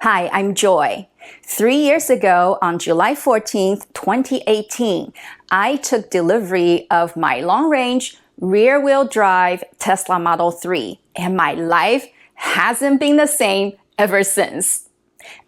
Hi, I'm Joy. 3 years ago, on July 14th, 2018, I took delivery of my long-range, rear-wheel drive Tesla Model 3, and my life hasn't been the same ever since.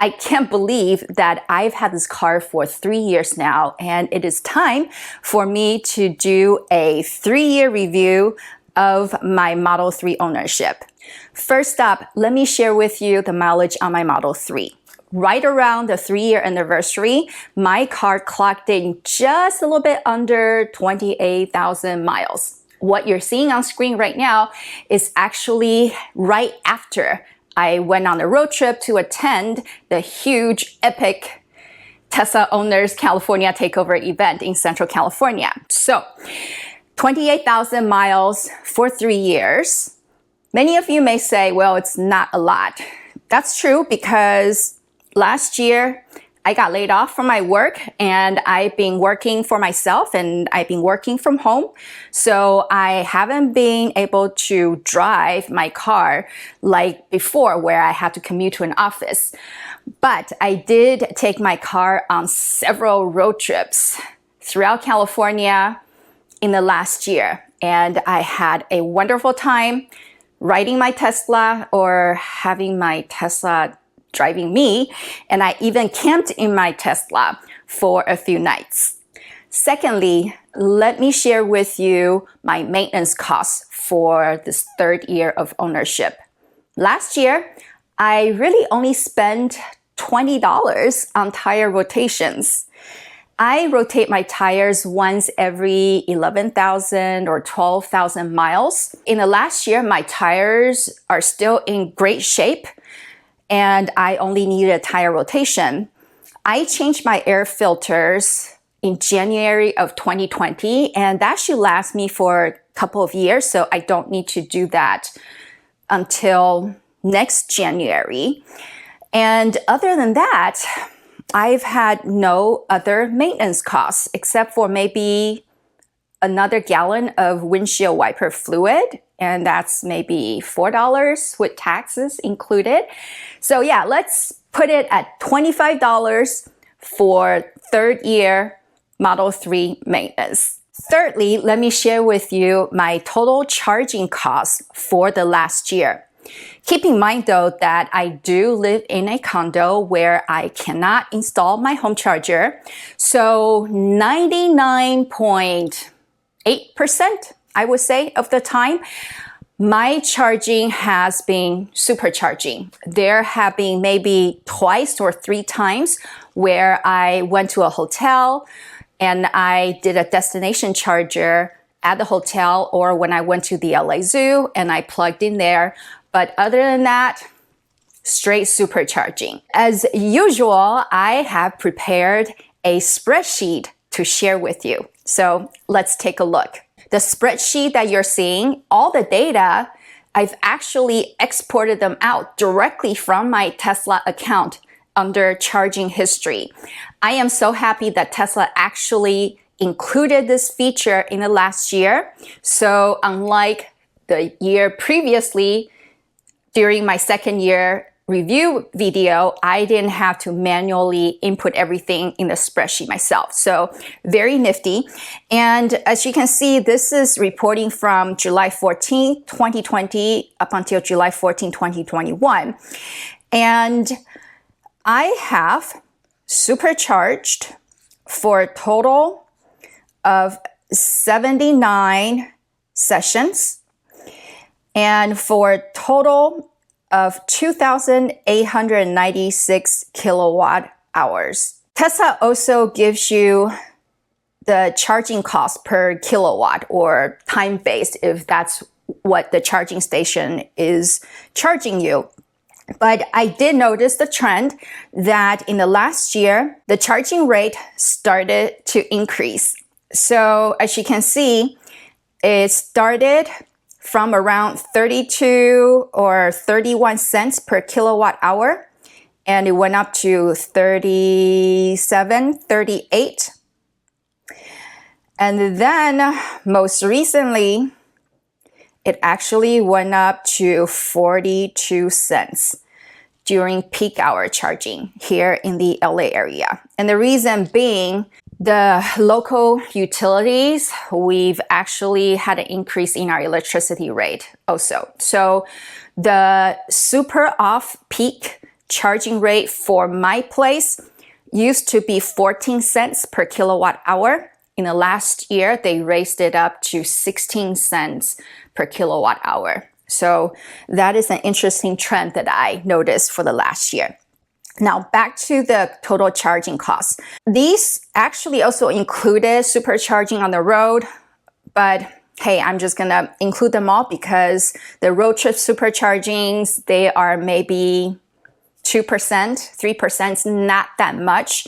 I can't believe that I've had this car for 3 years now, and it is time for me to do a 3-year review of my Model 3 ownership. First up, let me share with you the mileage on my Model 3. Right around the 3-year anniversary, my car clocked in just a little bit under 28,000 miles. What you're seeing on screen right now is actually right after I went on a road trip to attend the huge, epic Tesla Owners California Takeover event in Central California. So, 28,000 miles for 3 years. Many of you may say, well, it's not a lot. That's true because last year I got laid off from my work and I've been working for myself and I've been working from home. So I haven't been able to drive my car like before where I had to commute to an office. But I did take my car on several road trips throughout California in the last year. And I had a wonderful time riding my Tesla or having my Tesla driving me, and I even camped in my Tesla for a few nights. Secondly, let me share with you my maintenance costs for this 3rd year of ownership. Last year, I really only spent $20 on tire rotations. I rotate my tires once every 11,000 or 12,000 miles. In the last year, my tires are still in great shape and I only needed a tire rotation. I changed my air filters in January of 2020 and that should last me for a couple of years, so I don't need to do that until next January. And other than that, I've had no other maintenance costs except for maybe another gallon of windshield wiper fluid, and that's maybe $4 with taxes included. So yeah, let's put it at $25 for 3rd year Model 3 maintenance. Thirdly, let me share with you my total charging costs for the last year. Keep in mind though that I do live in a condo where I cannot install my home charger. So 99.8%, I would say, of the time, my charging has been supercharging. There have been maybe twice or 3 times where I went to a hotel and I did a destination charger at the hotel or when I went to the LA Zoo and I plugged in there. But other than that, straight supercharging. As usual, I have prepared a spreadsheet to share with you. So let's take a look. The spreadsheet that you're seeing, all the data, I've actually exported them out directly from my Tesla account under charging history. I am so happy that Tesla actually included this feature in the last year. So unlike the year previously, during my 2nd year review video, I didn't have to manually input everything in the spreadsheet myself. So very nifty. And as you can see, this is reporting from July 14, 2020 up until July 14, 2021. And I have supercharged for a total of 79 sessions and for a total of 2,896 kilowatt hours. Tesla also gives you the charging cost per kilowatt or time-based if that's what the charging station is charging you. But I did notice the trend that in the last year, the charging rate started to increase. So as you can see, it started from around 32 or 31 cents per kilowatt hour, and it went up to 37, 38. And then most recently, it actually went up to 42 cents. during peak hour charging here in the LA area. And the reason being, the local utilities, we've actually had an increase in our electricity rate also. So the super off-peak charging rate for my place used to be 14 cents per kilowatt hour. In the last year, they raised it up to 16 cents per kilowatt hour. So that is an interesting trend that I noticed for the last year. Now back to the total charging costs. These actually also included supercharging on the road, but hey, I'm just gonna include them all because the road trip superchargings, they are maybe 2%, 3%, not that much.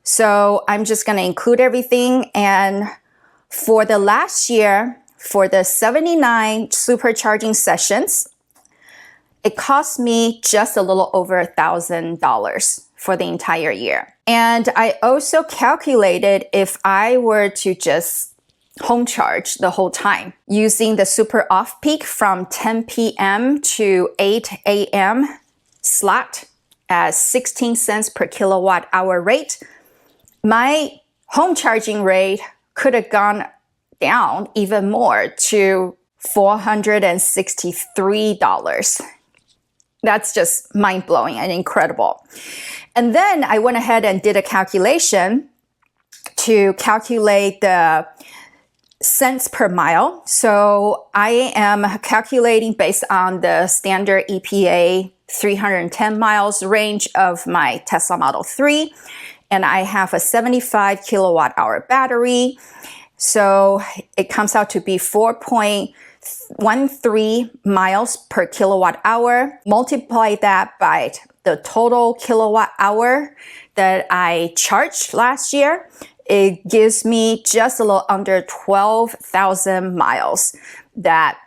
So I'm just gonna include everything. And for the last year, for the 79 supercharging sessions, it cost me just a little over $1,000 for the entire year. And I also calculated if I were to just home charge the whole time using the super off-peak from 10 p.m. to 8 a.m. slot at 16 cents per kilowatt hour rate, my home charging rate could have gone down even more to $463. That's just mind-blowing and incredible. And then I went ahead and did a calculation to calculate the cents per mile. So I am calculating based on the standard EPA 310 miles range of my Tesla Model 3. And I have a 75 kilowatt hour battery. So it comes out to be 4.13 miles per kilowatt hour. Multiply that by the total kilowatt hour that I charged last year. It gives me just a little under 12,000 miles that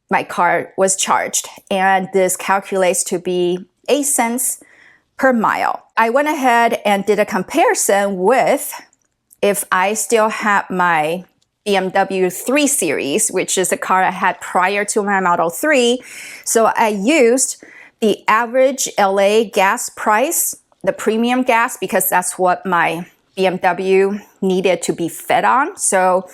my car was charged. And this calculates to be 8 cents per mile. I went ahead and did a comparison with if I still had my BMW 3 Series, which is a car I had prior to my Model 3. So I used the average LA gas price, the premium gas, because that's what my BMW needed to be fed on. So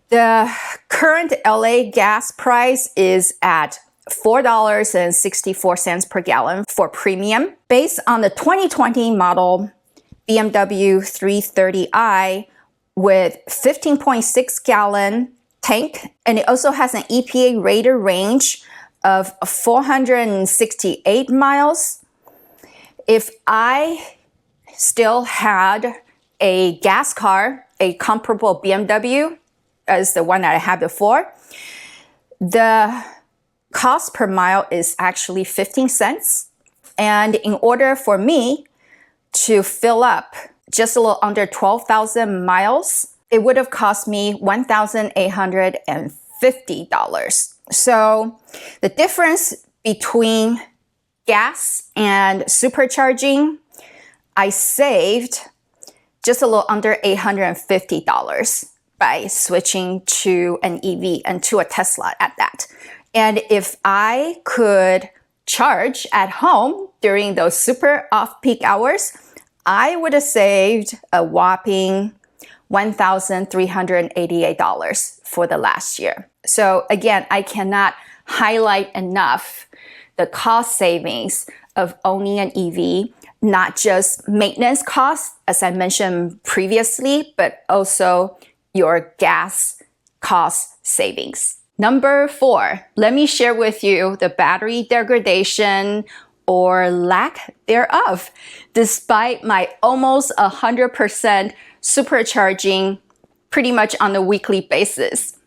the current LA gas price is at $4.64 per gallon for premium. Based on the 2020 model BMW 330i with 15.6 gallon tank, and it also has an EPA rated range of 468 miles. If I still had a gas car, a comparable BMW as the one that I had before, the cost per mile is actually 15 cents. And in order for me to fill up just a little under 12,000 miles, it would have cost me $1,850. So the difference between gas and supercharging, I saved just a little under $850 by switching to an EV and to a Tesla at that. And if I could charge at home during those super off-peak hours, I would have saved a whopping $1,388 for the last year. So again, I cannot highlight enough the cost savings of owning an EV, not just maintenance costs, as I mentioned previously, but also your gas cost savings. Number 4, let me share with you the battery degradation or lack thereof, despite my almost 100% supercharging pretty much on a weekly basis.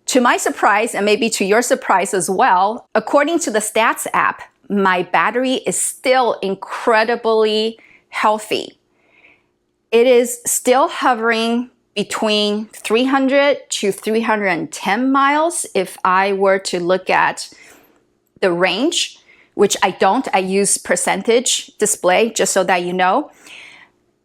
To my surprise, and maybe to your surprise as well, according to the Stats app, my battery is still incredibly healthy. It is still hovering between 300 to 310 miles if I were to look at the range, which I don't. I use percentage display just so that you know.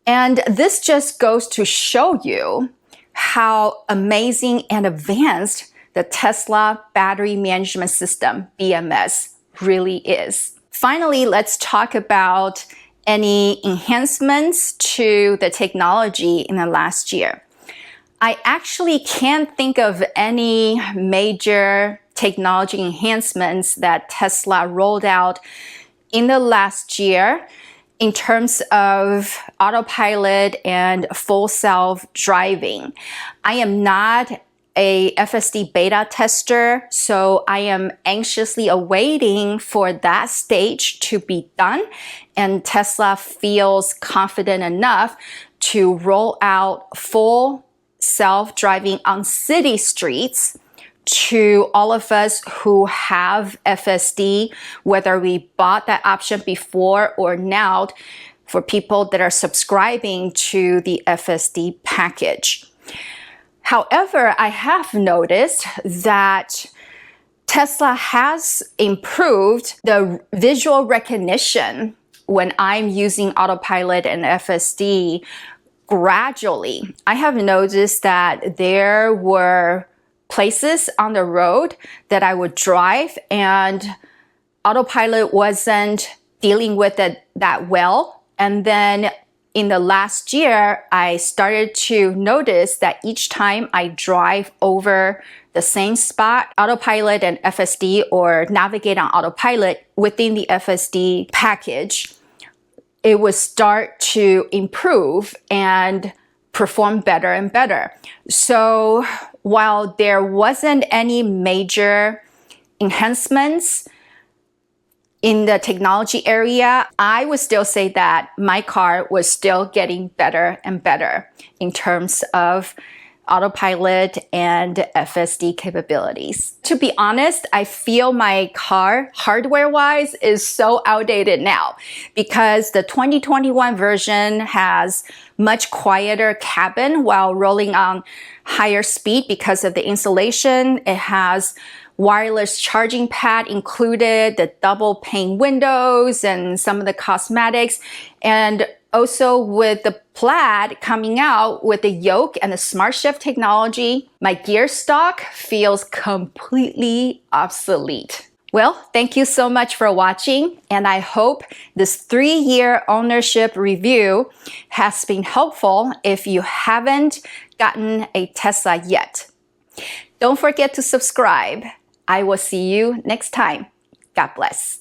And this just goes to show you how amazing and advanced the Tesla battery management system, BMS, really is. Finally, let's talk about any enhancements to the technology in the last year. I actually can't think of any major technology enhancements that Tesla rolled out in the last year in terms of autopilot and full self-driving. I am not a FSD beta tester, so I am anxiously awaiting for that stage to be done, and Tesla feels confident enough to roll out full self-driving on city streets to all of us who have FSD, whether we bought that option before or now, for people that are subscribing to the FSD package. However, I have noticed that Tesla has improved the visual recognition when I'm using Autopilot and FSD gradually. I have noticed that there were places on the road that I would drive and Autopilot wasn't dealing with it that well. And then in the last year, I started to notice that each time I drive over the same spot, Autopilot and FSD, or navigate on Autopilot within the FSD package, it would start to improve and perform better and better. So while there wasn't any major enhancements in the technology area, I would still say that my car was still getting better and better in terms of Autopilot and FSD capabilities. To be honest, I feel my car, hardware-wise, is so outdated now because the 2021 version has much quieter cabin while rolling on higher speed because of the insulation. It has wireless charging pad included, the double pane windows, and some of the cosmetics. And also with the Plaid coming out with the yoke and the smart shift technology, my gear stock feels completely obsolete. Well, thank you so much for watching, and I hope this 3-year ownership review has been helpful if you haven't gotten a Tesla yet. Don't forget to subscribe. I will see you next time. God bless.